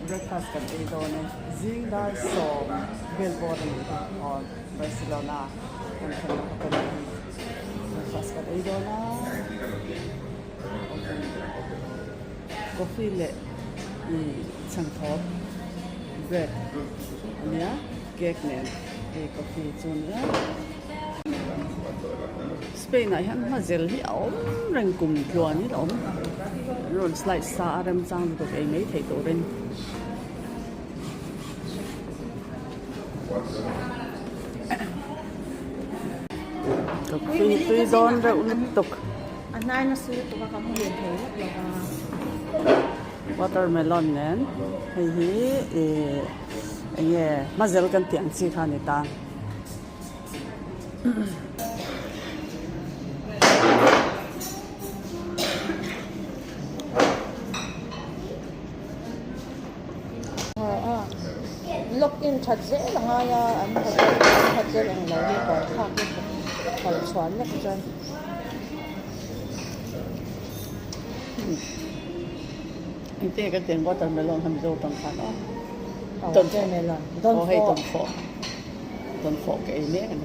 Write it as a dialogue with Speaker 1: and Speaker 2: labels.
Speaker 1: breakfast kan ito ni zing dal so billboard on Barcelona kan breakfast kan ito na coffee le chang thop bread ania cake ne coffee chun ya Spain này hắn mà dễ hi ống rừng cùng chuồn hết ống rồi lại xa đâm sang được cái mấy thầy tổ bên tuy don rượu liên tục
Speaker 2: anh này nó xưa tụi con không liền thế
Speaker 1: watermelon nè hay hi anh nghe mà dễ cần tiếng chi thà này ta
Speaker 2: lúc in thật dễ là ngay anh thật dễ là lấy đi còn khác còn xoắn được chân
Speaker 1: anh thấy cái tiếng watermelon hầm dâu bằng phản đó
Speaker 2: tuần chơi này là
Speaker 1: tuần phổ cái miếng này